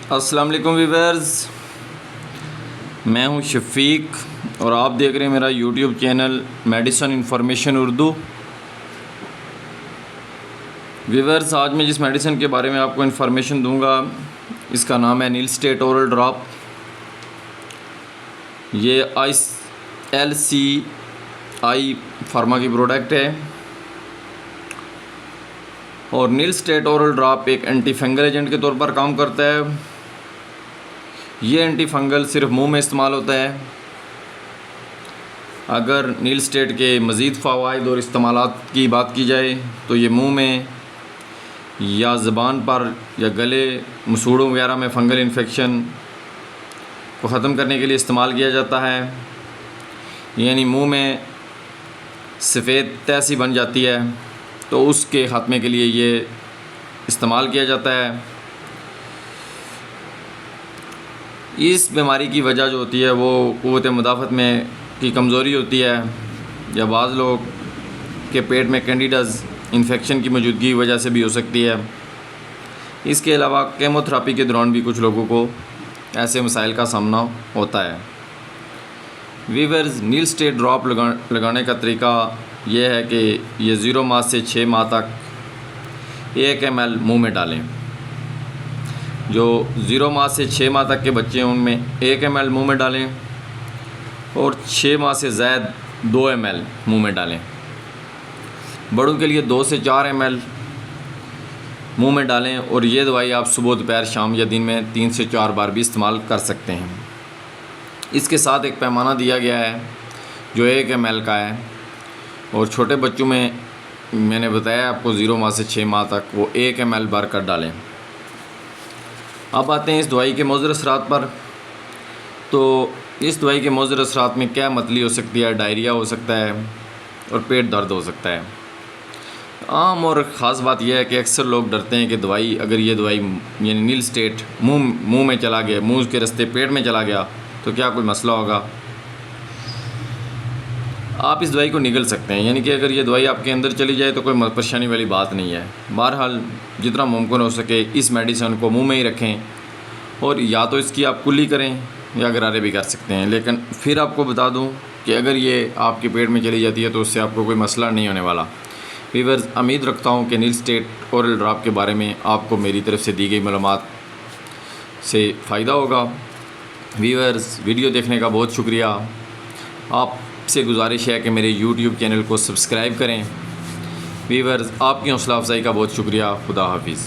अस्सलाम वालेकुम व्यूअर्स, मैं हूं शफीक और आप देख रहे हैं मेरा YouTube channel medicine information Urdu. Viewers, आज मैं जिस मेडिसिन के बारे में आपको इन्फॉर्मेशन दूंगा इसका नाम है नीलस्टेट ओरल ड्रॉप। ये LCI फार्मा की प्रोडक्ट है और नीलस्टेट ओरल ड्रॉप एक एंटी फंगल एजेंट के तौर पर काम करता है। ये एंटी फंगल सिर्फ मुंह में इस्तेमाल होता है। अगर नीलस्टेट के मज़ीद फ़वाइद और इस्तेमालात की बात की जाए तो ये मुंह में या ज़बान पर या गले, मसूड़ों वगैरह में फ़ंगल इन्फेक्शन को ख़त्म करने के लिए इस्तेमाल किया जाता है। यानी मुंह में सफ़ेद तह सी बन जाती है तो उसके ख़ात्मे के लिए ये इस्तेमाल किया जाता है। इस बीमारी की वजह जो होती है वो क़ुव्वत मुदाफ़त में की कमज़ोरी होती है या बाज़ लोग के पेट में कैंडिडाज़ इन्फेक्शन की मौजूदगी की वजह से भी हो सकती है। इसके अलावा केमोथेरेपी के दौरान भी कुछ लोगों को ऐसे मसाइल का सामना होता है। व्यूअर्स, नीलस्टेट ड्रॉप लगाने का तरीका यह है कि ये 0 माह से 6 माह तक 1 ml मुँह में डालें। जो 0 माह से 6 माह तक के बच्चे हैं उनमें 1 ml मुँह में डालें और 6 माह से ज़ायद 2 ml मुँह में डालें। बड़ों के लिए 2 से 4 ml मुँह में डालें और ये दवाई आप सुबह, दोपहर, शाम या दिन में 3 से 4 बार भी इस्तेमाल कर सकते हैं। इसके साथ एक पैमाना दिया गया है जो 1 ml का है और छोटे बच्चों में मैंने बताया आपको 0 माह से 6 माह तक वो 1 ml भर कर डालें। अब आते हैं इस दवाई के मुज़र असरात पर। तो इस दवाई के मुज़र असरात में क्या मतली हो सकती है, डायरिया हो सकता है और पेट दर्द हो सकता है। आम और ख़ास बात यह है कि अक्सर लोग डरते हैं कि अगर ये दवाई यानी नीलस्टेट मुंह में चला गया, मुंह के रास्ते पेट में चला गया तो क्या कोई मसला होगा। आप इस दवाई को निगल सकते हैं, यानी कि अगर ये दवाई आपके अंदर चली जाए तो कोई परेशानी वाली बात नहीं है। बहरहाल जितना मुमकिन हो सके इस मेडिसिन को मुंह में ही रखें और या तो इसकी आप कुल्ली करें या गरारे भी कर सकते हैं। लेकिन फिर आपको बता दूं कि अगर ये आपके पेट में चली जाती है तो उससे आपको कोई मसला नहीं होने वाला। व्यूअर्स, उम्मीद रखता हूँ कि नीलस्टेट ओरल ड्रॉप के बारे में आपको मेरी तरफ से दी गई मालूमात से फ़ायदा होगा। व्यूअर्स, वीडियो देखने का बहुत शुक्रिया। आपसे गुजारिश है कि मेरे यूट्यूब चैनल को सब्सक्राइब करें। व्यूअर्स, आपकी हौसला अफजाई का बहुत शुक्रिया। खुदा हाफिज़।